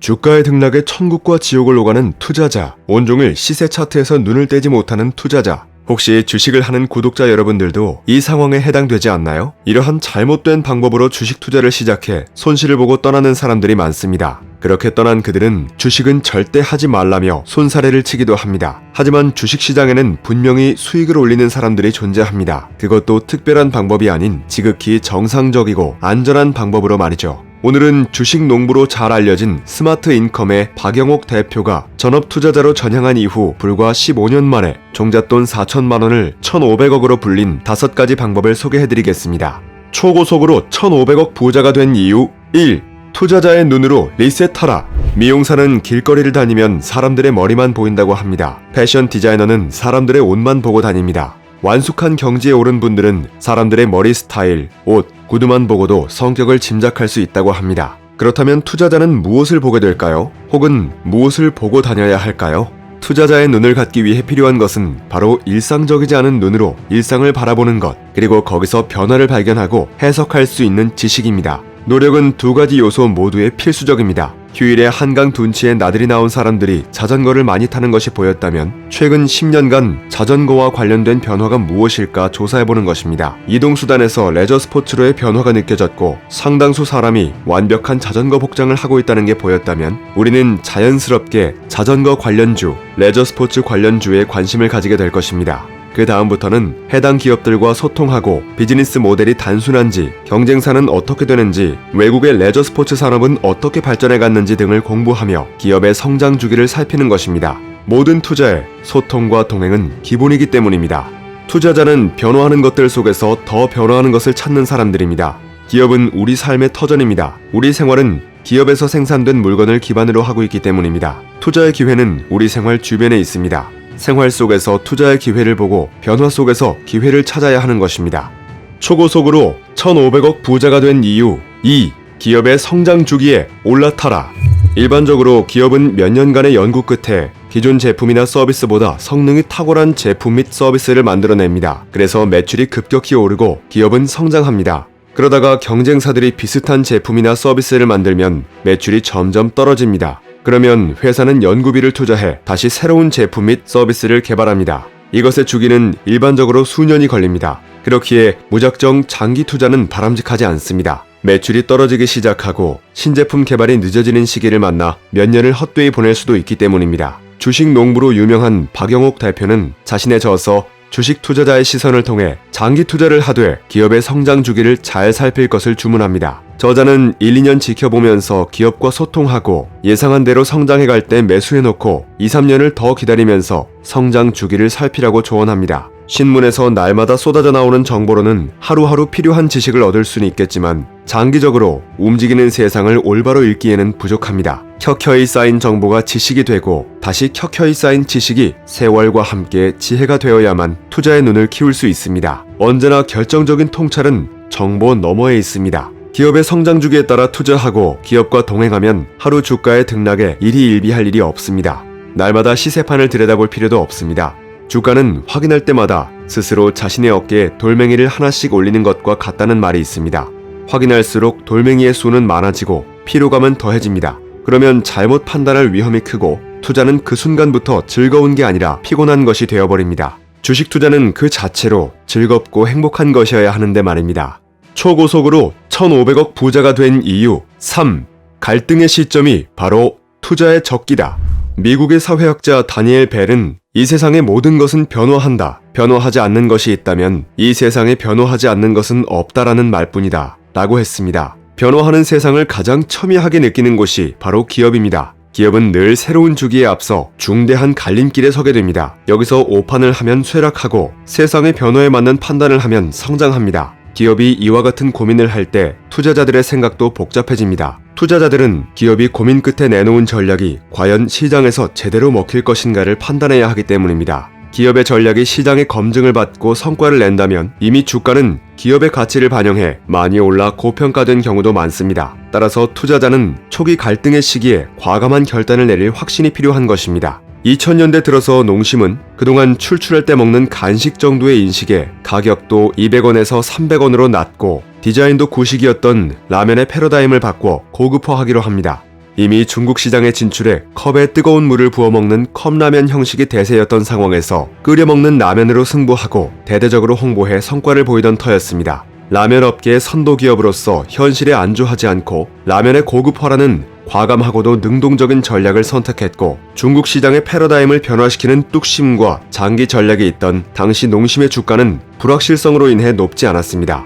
주가의 등락에 천국과 지옥을 오가는 투자자, 온종일 시세 차트에서 눈을 떼지 못하는 투자자. 혹시 주식을 하는 구독자 여러분들도 이 상황에 해당되지 않나요? 이러한 잘못된 방법으로 주식 투자를 시작해 손실을 보고 떠나는 사람들이 많습니다. 그렇게 떠난 그들은 주식은 절대 하지 말라며 손사래를 치기도 합니다. 하지만 주식시장에는 분명히 수익을 올리는 사람들이 존재합니다. 그것도 특별한 방법이 아닌 지극히 정상적이고 안전한 방법으로 말이죠. 오늘은 주식 농부로 잘 알려진 스마트 인컴의 박영옥 대표가 전업 투자자로 전향한 이후 불과 15년 만에 종잣돈 4천만 원을 1,500억으로 불린 5가지 방법을 소개해드리겠습니다. 초고속으로 1,500억 부자가 된 이유 1. 투자자의 눈으로 리셋하라. 미용사는 길거리를 다니면 사람들의 머리만 보인다고 합니다. 패션 디자이너는 사람들의 옷만 보고 다닙니다. 완숙한 경지에 오른 분들은 사람들의 머리 스타일, 옷, 구두만 보고도 성격을 짐작할 수 있다고 합니다. 그렇다면 투자자는 무엇을 보게 될까요? 혹은 무엇을 보고 다녀야 할까요? 투자자의 눈을 갖기 위해 필요한 것은 바로 일상적이지 않은 눈으로 일상을 바라보는 것, 그리고 거기서 변화를 발견하고 해석할 수 있는 지식입니다. 노력은 2가지 요소 모두에 필수적입니다. 휴일에 한강 둔치에 나들이 나온 사람들이 자전거를 많이 타는 것이 보였다면 최근 10년간 자전거와 관련된 변화가 무엇일까 조사해보는 것입니다. 이동수단에서 레저 스포츠로의 변화가 느껴졌고 상당수 사람이 완벽한 자전거 복장을 하고 있다는 게 보였다면 우리는 자연스럽게 자전거 관련주, 레저 스포츠 관련주에 관심을 가지게 될 것입니다. 그 다음부터는 해당 기업들과 소통하고 비즈니스 모델이 단순한지, 경쟁사는 어떻게 되는지, 외국의 레저 스포츠 산업은 어떻게 발전해 갔는지 등을 공부하며 기업의 성장 주기를 살피는 것입니다. 모든 투자에 소통과 동행은 기본이기 때문입니다. 투자자는 변화하는 것들 속에서 더 변화하는 것을 찾는 사람들입니다. 기업은 우리 삶의 터전입니다. 우리 생활은 기업에서 생산된 물건을 기반으로 하고 있기 때문입니다. 투자의 기회는 우리 생활 주변에 있습니다. 생활 속에서 투자의 기회를 보고 변화 속에서 기회를 찾아야 하는 것입니다. 초고속으로 1,500억 부자가 된 이유 2. 기업의 성장 주기에 올라타라. 일반적으로 기업은 몇 년간의 연구 끝에 기존 제품이나 서비스보다 성능이 탁월한 제품 및 서비스를 만들어냅니다. 그래서 매출이 급격히 오르고 기업은 성장합니다. 그러다가 경쟁사들이 비슷한 제품이나 서비스를 만들면 매출이 점점 떨어집니다. 그러면 회사는 연구비를 투자해 다시 새로운 제품 및 서비스를 개발합니다. 이것의 주기는 일반적으로 수년이 걸립니다. 그렇기에 무작정 장기 투자는 바람직하지 않습니다. 매출이 떨어지기 시작하고 신제품 개발이 늦어지는 시기를 만나 몇 년을 헛되이 보낼 수도 있기 때문입니다. 주식 농부로 유명한 박영옥 대표는 자신의 저서 주식 투자자의 시선을 통해 장기 투자를 하되 기업의 성장 주기를 잘 살필 것을 주문합니다. 저자는 1, 2년 지켜보면서 기업과 소통하고 예상한 대로 성장해갈 때 매수해놓고 2, 3년을 더 기다리면서 성장 주기를 살피라고 조언합니다. 신문에서 날마다 쏟아져 나오는 정보로는 하루하루 필요한 지식을 얻을 수는 있겠지만 장기적으로 움직이는 세상을 올바로 읽기에는 부족합니다. 켜켜이 쌓인 정보가 지식이 되고 다시 켜켜이 쌓인 지식이 세월과 함께 지혜가 되어야만 투자의 눈을 키울 수 있습니다. 언제나 결정적인 통찰은 정보 너머에 있습니다. 기업의 성장 주기에 따라 투자하고 기업과 동행하면 하루 주가의 등락에 일희일비할 일이 없습니다. 날마다 시세판을 들여다볼 필요도 없습니다. 주가는 확인할 때마다 스스로 자신의 어깨에 돌멩이를 하나씩 올리는 것과 같다는 말이 있습니다. 확인할수록 돌멩이의 수는 많아지고 피로감은 더해집니다. 그러면 잘못 판단할 위험이 크고 투자는 그 순간부터 즐거운 게 아니라 피곤한 것이 되어버립니다. 주식 투자는 그 자체로 즐겁고 행복한 것이어야 하는데 말입니다. 초고속으로 1,500억 부자가 된 이유 3. 갈등의 시점이 바로 투자의 적기다. 미국의 사회학자 다니엘 벨은 이 세상의 모든 것은 변화한다. 변화하지 않는 것이 있다면 이 세상에 변화하지 않는 것은 없다라는 말뿐이다 라고 했습니다. 변화하는 세상을 가장 첨예하게 느끼는 곳이 바로 기업입니다. 기업은 늘 새로운 주기에 앞서 중대한 갈림길에 서게 됩니다. 여기서 오판을 하면 쇠락하고 세상의 변화에 맞는 판단을 하면 성장합니다. 기업이 이와 같은 고민을 할 때 투자자들의 생각도 복잡해집니다. 투자자들은 기업이 고민 끝에 내놓은 전략이 과연 시장에서 제대로 먹힐 것인가를 판단해야 하기 때문입니다. 기업의 전략이 시장의 검증을 받고 성과를 낸다면 이미 주가는 기업의 가치를 반영해 많이 올라 고평가된 경우도 많습니다. 따라서 투자자는 초기 갈등의 시기에 과감한 결단을 내릴 확신이 필요한 것입니다. 2000년대 들어서 농심은 그동안 출출할 때 먹는 간식 정도의 인식에 가격도 200원에서 300원으로 낮고 디자인도 구식이었던 라면의 패러다임을 바꿔 고급화하기로 합니다. 이미 중국 시장에 진출해 컵에 뜨거운 물을 부어먹는 컵라면 형식이 대세였던 상황에서 끓여먹는 라면으로 승부하고 대대적으로 홍보해 성과를 보이던 터였습니다. 라면 업계의 선도 기업으로서 현실에 안주하지 않고 라면의 고급화라는 과감하고도 능동적인 전략을 선택했고 중국 시장의 패러다임을 변화시키는 뚝심과 장기 전략이 있던 당시 농심의 주가는 불확실성으로 인해 높지 않았습니다.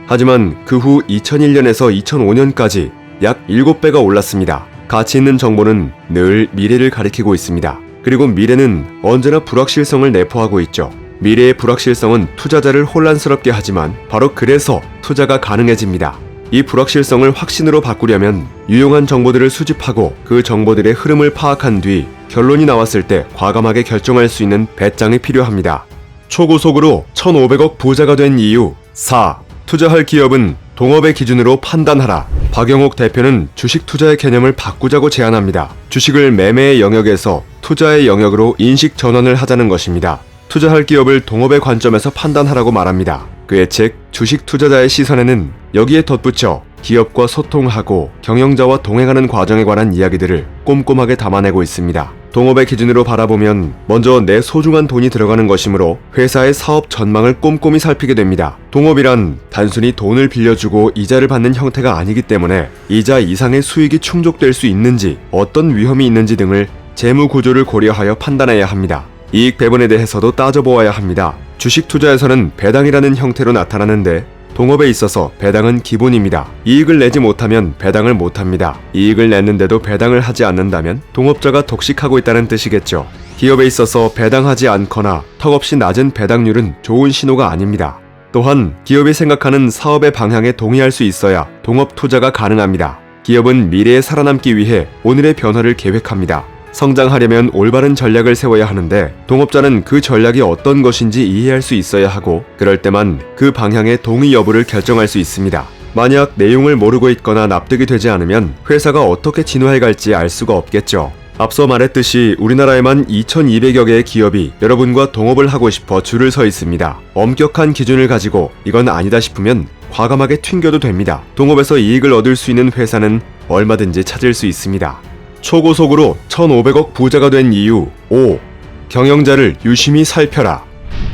하지만 그 후 2001년에서 2005년까지 약 7배가 올랐습니다. 가치 있는 정보는 늘 미래를 가리키고 있습니다. 그리고 미래는 언제나 불확실성을 내포하고 있죠. 미래의 불확실성은 투자자를 혼란스럽게 하지만 바로 그래서 투자가 가능해집니다. 이 불확실성을 확신으로 바꾸려면 유용한 정보들을 수집하고 그 정보들의 흐름을 파악한 뒤 결론이 나왔을 때 과감하게 결정할 수 있는 배짱이 필요합니다. 초고속으로 1,500억 부자가 된 이유 4. 투자할 기업은 동업의 기준으로 판단하라. 박영옥 대표는 주식 투자의 개념을 바꾸자고 제안합니다. 주식을 매매의 영역에서 투자의 영역으로 인식 전환을 하자는 것입니다. 투자할 기업을 동업의 관점에서 판단하라고 말합니다. 그의 책 주식 투자자의 시선에는 여기에 덧붙여 기업과 소통하고 경영자와 동행하는 과정에 관한 이야기들을 꼼꼼하게 담아내고 있습니다. 동업의 기준으로 바라보면 먼저 내 소중한 돈이 들어가는 것이므로 회사의 사업 전망을 꼼꼼히 살피게 됩니다. 동업이란 단순히 돈을 빌려주고 이자를 받는 형태가 아니기 때문에 이자 이상의 수익이 충족될 수 있는지 어떤 위험이 있는지 등을 재무 구조를 고려하여 판단해야 합니다. 이익 배분에 대해서도 따져보아야 합니다. 주식 투자에서는 배당이라는 형태로 나타나는데 동업에 있어서 배당은 기본입니다. 이익을 내지 못하면 배당을 못합니다. 이익을 냈는데도 배당을 하지 않는다면 동업자가 독식하고 있다는 뜻이겠죠. 기업에 있어서 배당하지 않거나 턱없이 낮은 배당률은 좋은 신호가 아닙니다. 또한 기업이 생각하는 사업의 방향에 동의할 수 있어야 동업 투자가 가능합니다. 기업은 미래에 살아남기 위해 오늘의 변화를 계획합니다. 성장하려면 올바른 전략을 세워야 하는데 동업자는 그 전략이 어떤 것인지 이해할 수 있어야 하고 그럴 때만 그 방향의 동의 여부를 결정할 수 있습니다. 만약 내용을 모르고 있거나 납득이 되지 않으면 회사가 어떻게 진화해 갈지 알 수가 없겠죠. 앞서 말했듯이 우리나라에만 2,200여 개의 기업이 여러분과 동업을 하고 싶어 줄을 서 있습니다. 엄격한 기준을 가지고 이건 아니다 싶으면 과감하게 튕겨도 됩니다. 동업에서 이익을 얻을 수 있는 회사는 얼마든지 찾을 수 있습니다. 초고속으로 1,500억 부자가 된 이유 5. 경영자를 유심히 살펴라.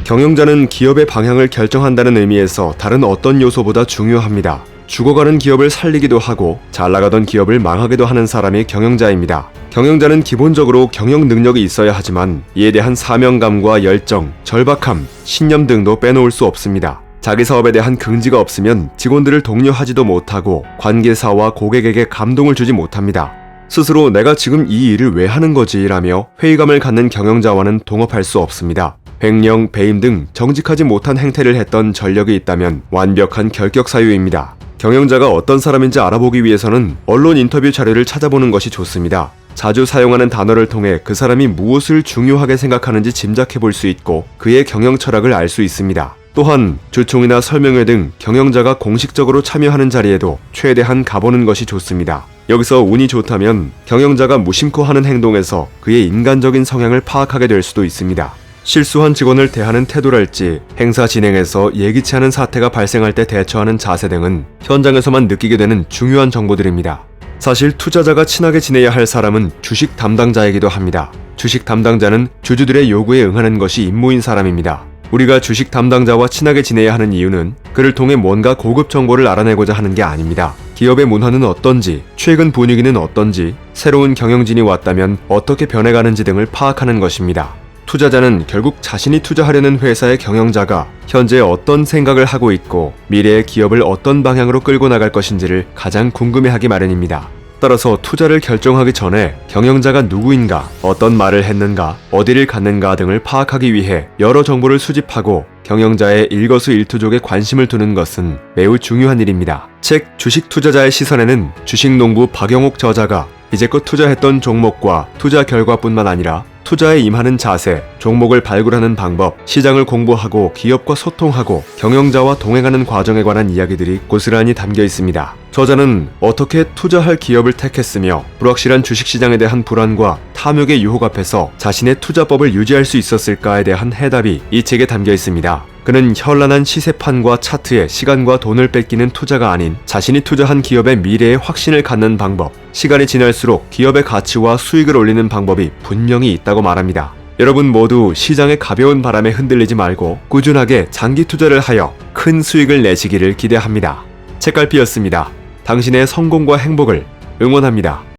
경영자는 기업의 방향을 결정한다는 의미에서 다른 어떤 요소보다 중요합니다. 죽어가는 기업을 살리기도 하고 잘 나가던 기업을 망하기도 하는 사람이 경영자입니다. 경영자는 기본적으로 경영 능력이 있어야 하지만 이에 대한 사명감과 열정, 절박함, 신념 등도 빼놓을 수 없습니다. 자기 사업에 대한 긍지가 없으면 직원들을 독려하지도 못하고 관계사와 고객에게 감동을 주지 못합니다. 스스로 내가 지금 이 일을 왜 하는 거지 라며 회의감을 갖는 경영자와는 동업할 수 없습니다. 횡령, 배임 등 정직하지 못한 행태를 했던 전력이 있다면 완벽한 결격 사유입니다. 경영자가 어떤 사람인지 알아보기 위해서는 언론 인터뷰 자료를 찾아보는 것이 좋습니다. 자주 사용하는 단어를 통해 그 사람이 무엇을 중요하게 생각하는지 짐작해 볼 수 있고 그의 경영 철학을 알 수 있습니다. 또한 주총이나 설명회 등 경영자가 공식적으로 참여하는 자리에도 최대한 가보는 것이 좋습니다. 여기서 운이 좋다면 경영자가 무심코 하는 행동에서 그의 인간적인 성향을 파악하게 될 수도 있습니다. 실수한 직원을 대하는 태도랄지 행사 진행에서 예기치 않은 사태가 발생할 때 대처하는 자세 등은 현장에서만 느끼게 되는 중요한 정보들입니다. 사실 투자자가 친하게 지내야 할 사람은 주식 담당자이기도 합니다. 주식 담당자는 주주들의 요구에 응하는 것이 임무인 사람입니다. 우리가 주식 담당자와 친하게 지내야 하는 이유는 그를 통해 뭔가 고급 정보를 알아내고자 하는 게 아닙니다. 기업의 문화는 어떤지, 최근 분위기는 어떤지, 새로운 경영진이 왔다면 어떻게 변해가는지 등을 파악하는 것입니다. 투자자는 결국 자신이 투자하려는 회사의 경영자가 현재 어떤 생각을 하고 있고 미래의 기업을 어떤 방향으로 끌고 나갈 것인지를 가장 궁금해하기 마련입니다. 따라서 투자를 결정하기 전에 경영자가 누구인가, 어떤 말을 했는가, 어디를 갔는가 등을 파악하기 위해 여러 정보를 수집하고 경영자의 일거수일투족에 관심을 두는 것은 매우 중요한 일입니다. 책 주식 투자자의 시선에는 주식농부 박영옥 저자가 이제껏 투자했던 종목과 투자 결과뿐만 아니라 투자에 임하는 자세, 종목을 발굴하는 방법, 시장을 공부하고 기업과 소통하고 경영자와 동행하는 과정에 관한 이야기들이 고스란히 담겨 있습니다. 저자는 어떻게 투자할 기업을 택했으며 불확실한 주식시장에 대한 불안과 탐욕의 유혹 앞에서 자신의 투자법을 유지할 수 있었을까에 대한 해답이 이 책에 담겨 있습니다. 그는 현란한 시세판과 차트에 시간과 돈을 뺏기는 투자가 아닌 자신이 투자한 기업의 미래에 확신을 갖는 방법, 시간이 지날수록 기업의 가치와 수익을 올리는 방법이 분명히 있다고 말합니다. 여러분 모두 시장의 가벼운 바람에 흔들리지 말고 꾸준하게 장기 투자를 하여 큰 수익을 내시기를 기대합니다. 책갈피였습니다. 당신의 성공과 행복을 응원합니다.